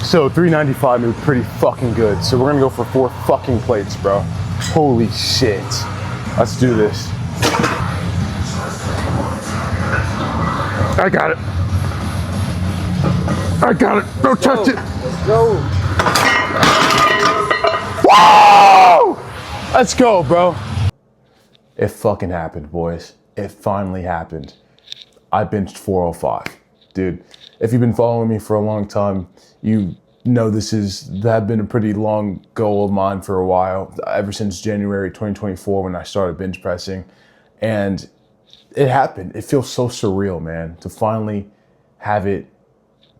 So 395 moved pretty fucking good. So we're gonna go for 4 fucking plates, bro. Holy shit. Let's do this. I got it. I got it. Don't touch it. Let's go. Whoa! Let's go, bro. It fucking happened, boys. It finally happened. I benched 405. Dude, if you've been following me for a long time, you know that been a pretty long goal of mine for a while, ever since January 2024 when I started bench pressing. And it happened. It feels so surreal, man, to finally have it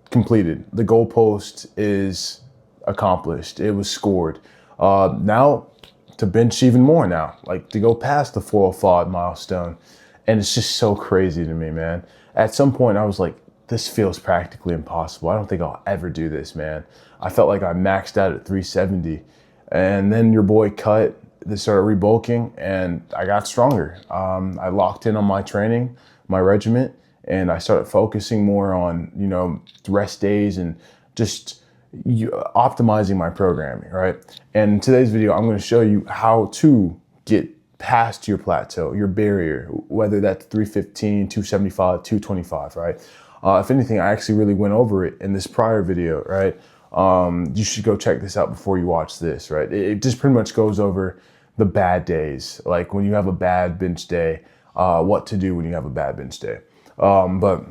completed. The goalpost is accomplished. It was scored. Now to bench even more now, like to go past the 405 milestone. And it's just so crazy to me, man. At some point I was like, this feels practically impossible. I don't think I'll ever do this, man. I felt like I maxed out at 370. And then your boy cut, they started rebulking, and I got stronger. I locked in on my training, my regiment, and I started focusing more on, rest days and just optimizing my programming, right? And in today's video, I'm gonna show you how to get past your plateau, your barrier, whether that's 315, 275, 225, right? If anything, I actually really went over it in this prior video, right? You should go check this out before you watch this, right? It just pretty much goes over the bad days, like when you have a bad bench day, what to do when you have a bad bench day. But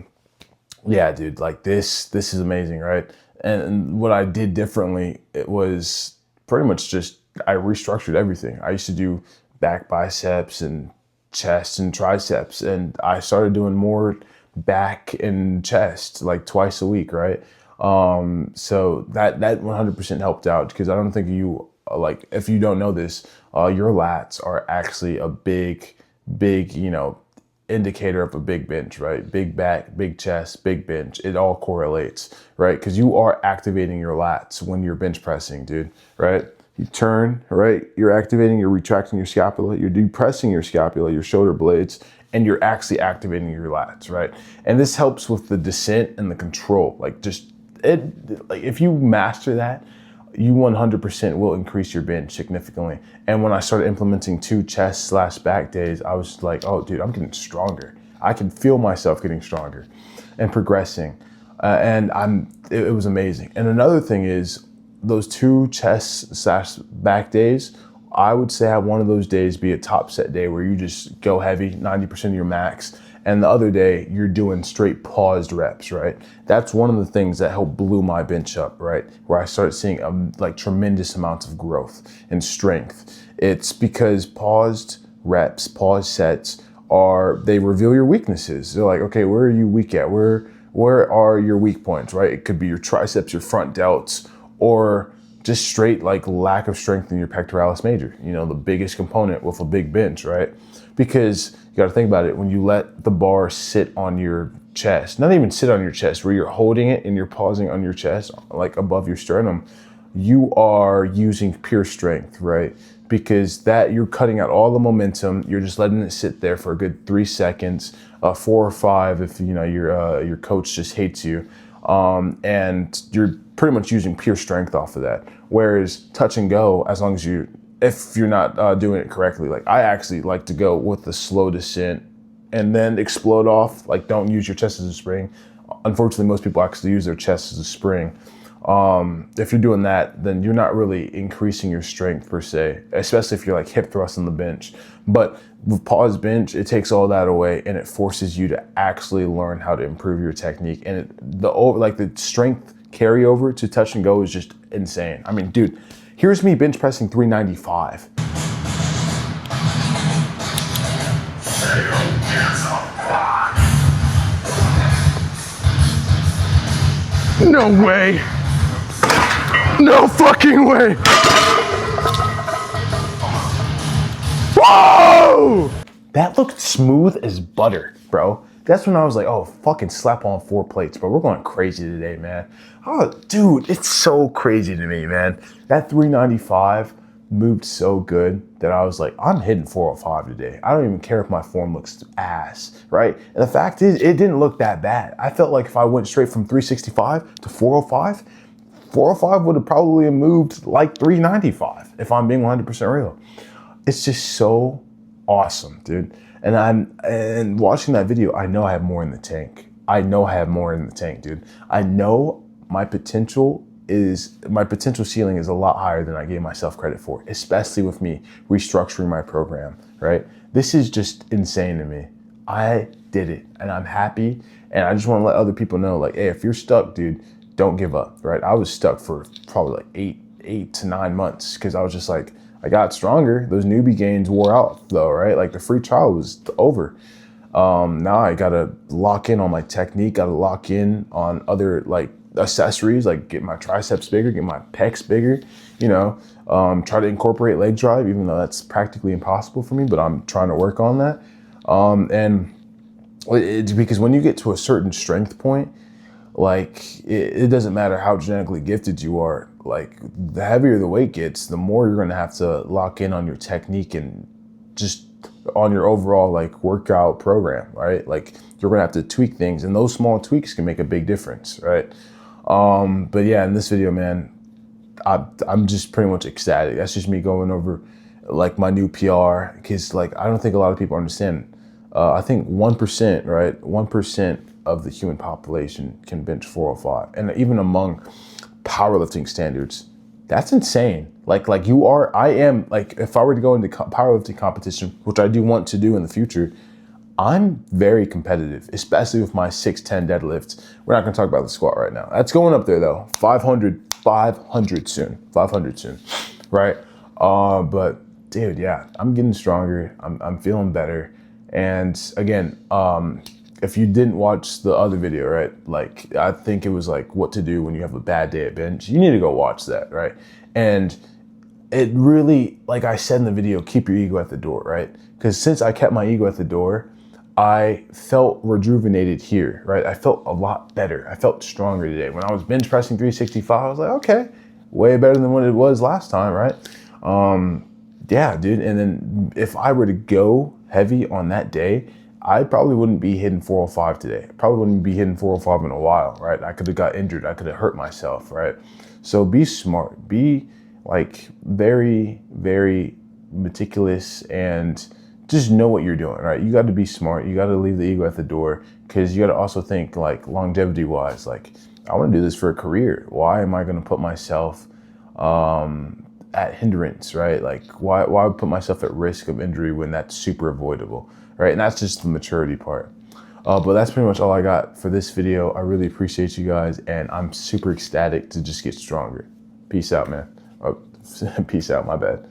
yeah, dude, like this is amazing, right? And what I did differently, it was pretty much just, I restructured everything. I used to do back biceps and chest and triceps, and I started doing more back and chest like twice a week, right? So that 100% helped out, because I don't think you, like, if you don't know this, your lats are actually a big, indicator of a big bench, right? Big back, big chest, big bench. It all correlates, right? Because you are activating your lats when you're bench pressing, dude, right? You turn, right? You're activating, you're retracting your scapula, you're depressing your scapula, your shoulder blades, and you're actually activating your lats, right? And this helps with the descent and the control. Like if you master that, you 100% will increase your bench significantly. And when I started implementing 2 chest/back days, I was like, oh dude, I'm getting stronger. I can feel myself getting stronger and progressing. And it was amazing. And another thing is, those 2 chest/back days, I would say have one of those days be a top set day where you just go heavy, 90% of your max, and the other day you're doing straight paused reps, right? That's one of the things that helped blew my bench up, right? Where I started seeing like tremendous amounts of growth and strength. It's because paused reps, paused sets they reveal your weaknesses. They're like, okay, where are you weak at? Where are your weak points, right? It could be your triceps, your front delts, or just straight like lack of strength in your pectoralis major, the biggest component with a big bench, right? Because you got to think about it, when you let the bar sit on your chest, not even sit on your chest, where you're holding it and you're pausing on your chest, like above your sternum, you are using pure strength, right? Because you're cutting out all the momentum. You're just letting it sit there for a good 3 seconds, 4 or 5 if your coach just hates you, and you're pretty much using pure strength off of that. Whereas touch and go, as long as if you're not doing it correctly, like I actually like to go with the slow descent and then explode off. Like, don't use your chest as a spring. Unfortunately, most people actually use their chest as a spring. If you're doing that, then you're not really increasing your strength per se, especially if you're like hip thrust on the bench. But with pause bench, it takes all that away and it forces you to actually learn how to improve your technique. And the strength carryover to touch and go is just insane. I mean, dude, here's me bench pressing 395. No way. No fucking way. Whoa! That looked smooth as butter, bro. That's when I was like, oh, fucking slap on 4 plates, bro. We're going crazy today, man. Oh, dude, it's so crazy to me, man. That 395 moved so good that I was like, I'm hitting 405 today. I don't even care if my form looks ass, right? And the fact is, it didn't look that bad. I felt like if I went straight from 365 to 405, 405 would have probably moved like 395 if I'm being 100% real. It's just so awesome, dude. And watching that video, I know I have more in the tank. I know I have more in the tank, dude. I know my potential ceiling is a lot higher than I gave myself credit for, especially with me restructuring my program, right? This is just insane to me. I did it and I'm happy. And I just want to let other people know, like, hey, if you're stuck, dude, don't give up, right? I was stuck for probably like eight to 9 months because I was just like, I got stronger. Those newbie gains wore out though, right? Like the free trial was over. Now I gotta lock in on my technique, gotta lock in on other like accessories, like get my triceps bigger, get my pecs bigger, you know, try to incorporate leg drive, even though that's practically impossible for me, but I'm trying to work on that. And it's because when you get to a certain strength point, like it doesn't matter how genetically gifted you are, like the heavier the weight gets, the more you're going to have to lock in on your technique and just on your overall like workout program, right? Like you're going to have to tweak things, and those small tweaks can make a big difference, right? But yeah, in this video, man, I'm just pretty much ecstatic. That's just me going over like my new PR, because like I don't think a lot of people understand. I think 1%, right? 1% of the human population can bench 405, and even among powerlifting standards, that's insane. Like you are, I am, like if I were to go into powerlifting competition, which I do want to do in the future, I'm very competitive, especially with my 610 deadlifts. We're not gonna talk about the squat right now. That's going up there though. 500 soon, right? But dude, yeah, I'm getting stronger. I'm feeling better. And again, if you didn't watch the other video, right? Like I think it was like what to do when you have a bad day at bench. You need to go watch that, right? And it really, like I said in the video, keep your ego at the door, right? Because since I kept my ego at the door, I felt rejuvenated here, right? I felt a lot better. I felt stronger today. When I was bench pressing 365, I was like, okay, way better than what it was last time, right? Yeah, dude. And then if I were to go heavy on that day, I probably wouldn't be hitting 405 today. I probably wouldn't be hitting 405 in a while, right? I could have got injured. I could have hurt myself, right? So be smart. Be like very, very meticulous and just know what you're doing, right? You got to be smart. You got to leave the ego at the door, because you got to also think like longevity wise, like I want to do this for a career. Why am I going to put myself at hindrance, right? Like why put myself at risk of injury when that's super avoidable, right? And that's just the maturity part. But that's pretty much all I got for this video. I really appreciate you guys, and I'm super ecstatic to just get stronger. Peace out, man. Oh, peace out, my bad.